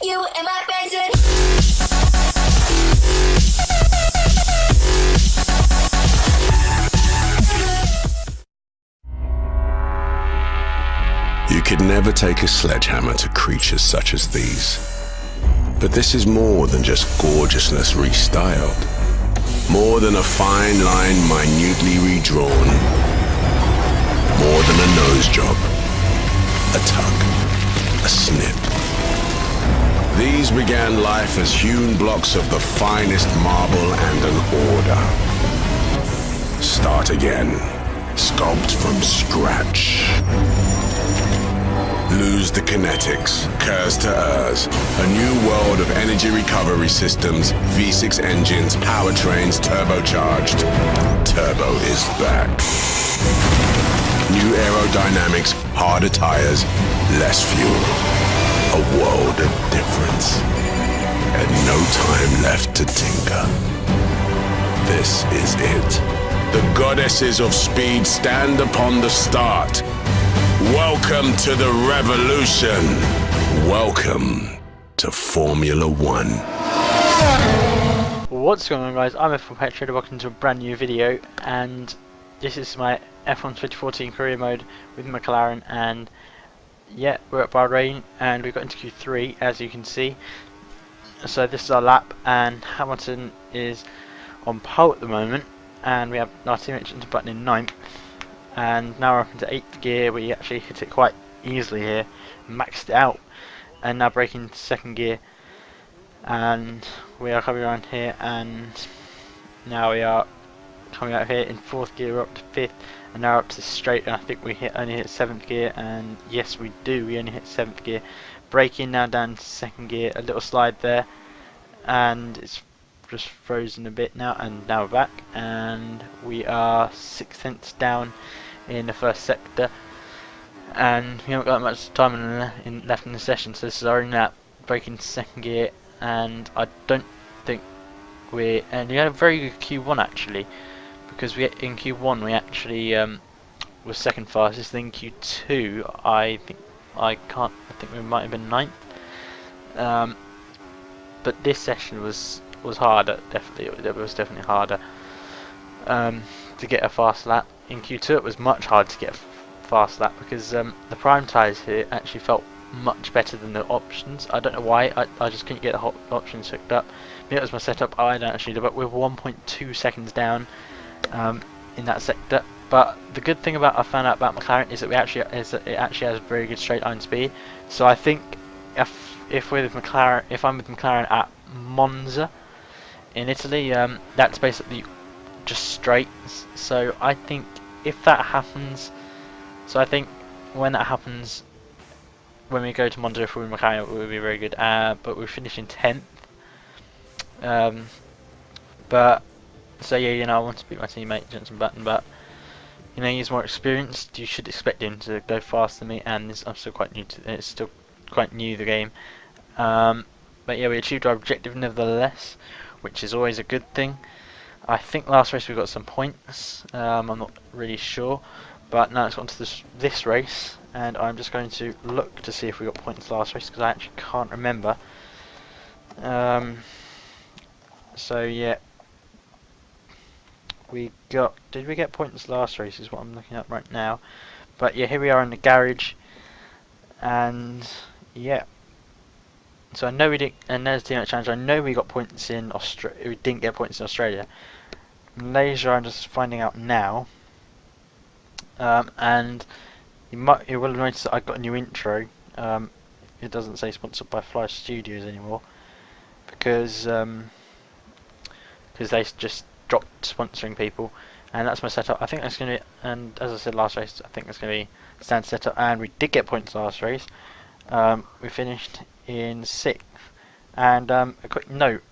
You and my friends and You could never take a sledgehammer to creatures such as these. But this is more than just gorgeousness restyled. More than a fine line minutely redrawn. More than a nose job, a tug, a snip. These began life as hewn blocks of the finest marble and an order. Start again. Sculpt from scratch. Lose the kinetics, Kers to Ers, a new world of energy recovery systems, V6 engines, powertrains, turbocharged. Turbo is back. New aerodynamics, harder tires, less fuel. A world of difference. And no time left to tinker. This is it. The goddesses of speed stand upon the start. Welcome to the revolution. Welcome to Formula One. What's going on, guys? I'm F1 Petra, welcome to a brand new video, and this is my F1 2014 career mode with McLaren. And yeah, we're at Bahrain and we got into Q3, as you can see. So this is our lap, and Hamilton is on pole at the moment, and we have our teammate into button in 9th. And now we're up into 8th gear. We actually hit it quite easily here, maxed it out, and now braking into 2nd gear. And we are coming around here, and now we are coming out here in 4th gear. We're up to 5th, and now we're up to straight. And I think we only hit 7th gear, and yes, we do. We only hit 7th gear. Braking now down to 2nd gear. A little slide there, and it's just frozen a bit now, and now we're back, and we are 6 tenths down in the first sector, and we haven't got much time left in the session, so this is our own lap, braking to 2nd gear. And I don't think and we had a very good Q1 actually, because in Q1 we actually was 2nd fastest. Then Q2 I think we might have been 9th, but this session was harder. It was definitely harder to get a fast lap. In Q2 it was much harder to get a fast lap, because the prime tyres here actually felt much better than the options. I don't know why, I just couldn't get the options hooked up. Maybe it was my setup, I don't actually know, but we're 1.2 seconds down in that sector. But the good thing I found out about McLaren is that it actually has very good straight line speed. So I think if I'm with McLaren at Monza in Italy, that's basically just straight. So I think if that happens, when that happens, when we go to Monza for McLaren, it will be very good. But we're finishing 10th. But so yeah, I want to beat my teammate Jenson Button, but he's more experienced. You should expect him to go faster than me, and I'm still quite new to it's still quite new the game. But yeah, we achieved our objective nevertheless, which is always a good thing. I think last race we got some points. I'm not really sure, but now it's gone to this race, and I'm just going to look to see if we got points last race, because I actually can't remember. So yeah, did we get points last race is what I'm looking at right now. But yeah, here we are in the garage, and yeah. So I know we didn't, and there's the challenge. I know we got points in Australia. We didn't get points in Australia. Malaysia, I'm just finding out now. And you will have noticed that I got a new intro. It doesn't say sponsored by Fly Studios anymore, because they just dropped sponsoring people, and that's my setup. I think that's going to be, and as I said last race, I think that's going to be standard setup. And we did get points last race. We finished in 6th, and a quick note,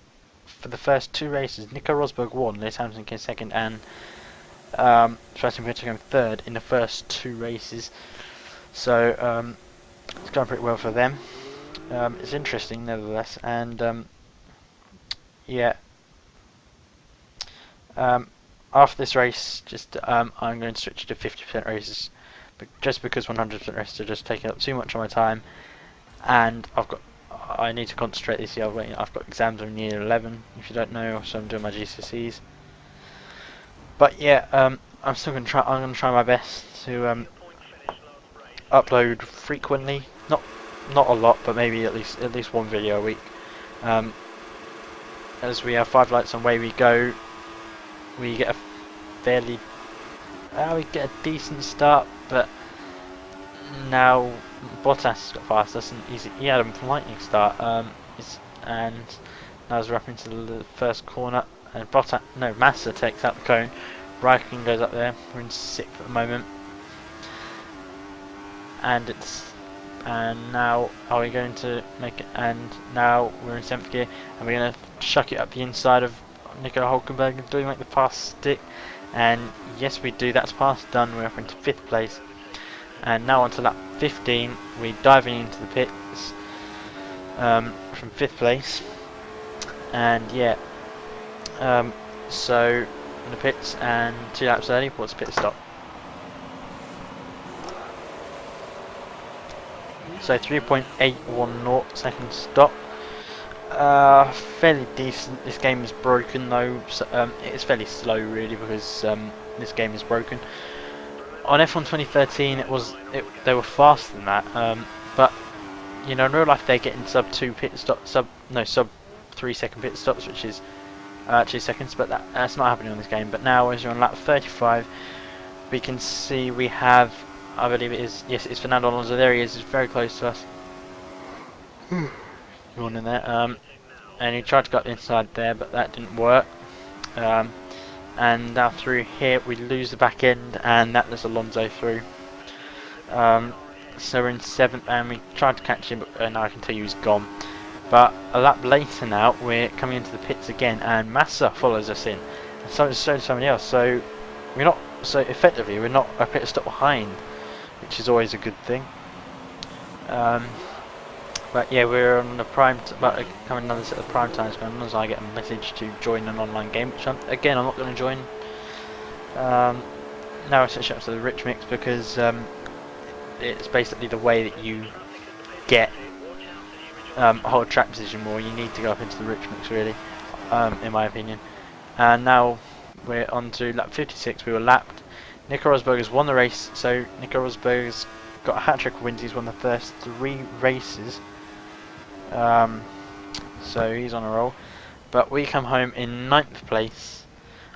for the first 2 races, Nico Rosberg won, Lewis Hamilton came 2nd, and Sebastian Vettel came 3rd in the first 2 races. So it's going pretty well for them. It's interesting nevertheless, and yeah. After this race, I'm going to switch to 50% races, but just because 100% races are just taking up too much of my time, and I need to concentrate this year. I've got exams in year 11, if you don't know, so I'm doing my GCSEs. But yeah, I'm still gonna try. I'm gonna try my best to upload frequently. Not a lot, but maybe at least one video a week. As we have 5 lights on Way We Go, we get a fairly, we get a decent start, but now Bottas got past us and he had a lightning start. And now as we're up into the first corner, and Massa takes out the cone. Raikkonen goes up there. We're in 6th at the moment, and now are we going to make it? And now we're in 7th gear, and we're going to chuck it up the inside of Nico Hulkenberg. And do we make the pass stick? And yes, we do. That's pass done. We're up into 5th place, and now onto lap 15. We're diving into the pits from 5th place, and yeah, so in the pits and 2 laps early. What's pit stop? So 3.810 second stop. Fairly decent. This game is broken though. So, it's fairly slow really because this game is broken. On F1 2013, they were faster than that. But you know, in real life they're getting sub 3 second pit stops, which is 2 seconds. But that's not happening on this game. But now, as you're on lap 35, we can see we have. I believe it is. Yes, it's Fernando Alonso. There he is. He's very close to us. Going in there. And he tried to go up the inside there, but that didn't work. And now through here, we lose the back end, and that lets Alonso through. So we're in 7th, and we tried to catch him, but now I can tell you he's gone. But a lap later now, we're coming into the pits again, and Massa follows us in. And so does somebody else. So we're not. So effectively, we're not a pit stop behind, which is always a good thing. But yeah, we're on the coming another set of prime times going on as I get a message to join an online game, which I'm not going to join. Now I switch up to the rich mix because it's basically the way that you get a whole track position more. You need to go up into the rich mix really, in my opinion. And now we're on to lap 56. We were lapped. Nico Rosberg has won the race, so Nico Rosberg's got a hat-trick of wins. He's won the first 3 races, so he's on a roll. But we come home in 9th place.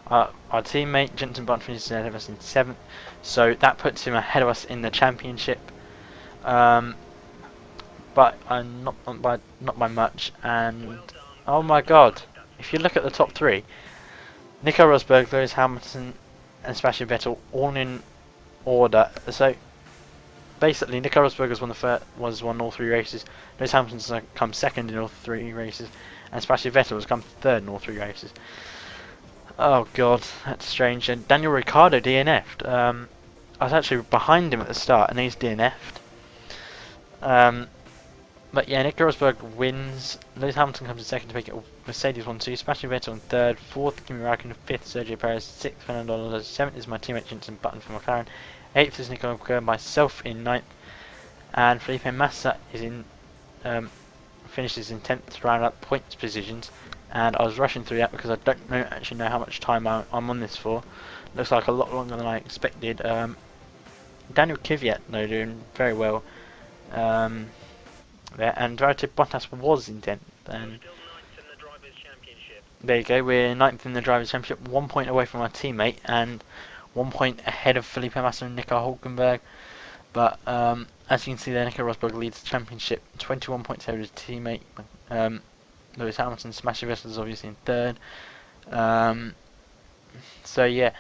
Our teammate Jenson Button finishes ahead of us in 7th, so that puts him ahead of us in the championship. But not by much. And oh my God, if you look at the top 3, Nico Rosberg, Lewis Hamilton, and Sebastian Vettel all in order. So basically, Nico Rosberg has won all 3 races. Lewis Hamilton's come 2nd in all 3 races, and Sebastian Vettel has come 3rd in all 3 races. Oh God, that's strange. And Daniel Ricciardo DNF'd. I was actually behind him at the start, and he's DNF'd. But yeah, Nico Rosberg wins. Lewis Hamilton comes in 2nd to make it. Mercedes 1-2. Sebastian Vettel in 3rd. 4th, Kimi Raikkonen. 5th, Sergio Perez. 6th, Fernando Alonso. 7th is my teammate Jenson Button from McLaren. 8th is Nico Rosberg. Myself in 9th, and Felipe Massa is in finishes in 10th to round up points positions. And I was rushing through that because I don't actually know how much time I'm on this for. Looks like a lot longer than I expected. Daniel Kvyat though doing very well. There, and Valtteri Bottas was in 10th, and there you go, we're 9th in the Drivers' Championship, 1 point away from our teammate, and 1 point ahead of Felipe Massa and Nico Hulkenberg. But as you can see there, Nico Rosberg leads the championship, 21 points ahead of his teammate. Lewis Hamilton, Sebastian Vettel is obviously in 3rd. So yeah,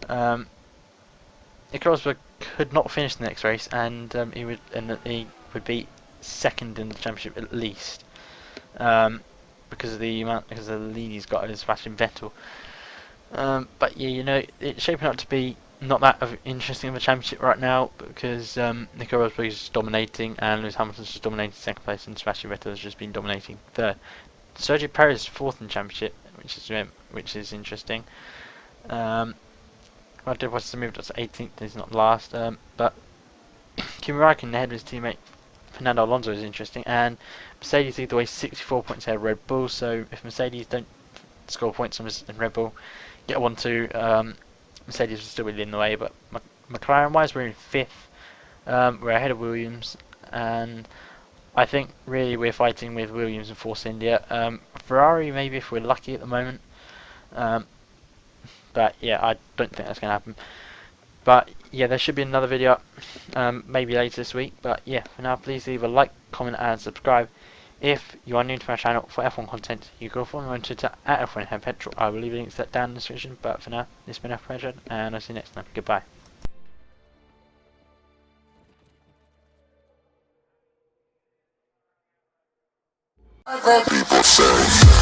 Nico Rosberg could not finish the next race, and he would be 2nd in the championship at least, because of the lead he's got over Sebastian Vettel. But yeah, you know, it's shaping up to be not that interesting of a championship right now because Nico Rosberg is just dominating, and Lewis Hamilton's just dominating 2nd place, and Sebastian Vettel has just been dominating 3rd. Sergio Perez is 4th in the championship, which is interesting. Valtteri Bottas moved up to 18th. He's not last, but Kimi Raikkonen ahead of his teammate Fernando Alonso is interesting, and Mercedes lead the way 64 points ahead of Red Bull. So if Mercedes don't score points on Red Bull, get 1-2, Mercedes will still be leading the way. But McLaren-wise, we're in 5th. We're ahead of Williams, and I think really we're fighting with Williams and Force India. Ferrari maybe if we're lucky at the moment. But yeah, I don't think that's going to happen. But yeah, there should be another video up maybe later this week. But yeah, for now, please leave a like, comment and subscribe. If you are new to my channel for F1 content, you can follow me on Twitter at F1HeadPetrol. I will leave links to that down in the description. But for now, this has been F1, and I'll see you next time. Goodbye. Other people say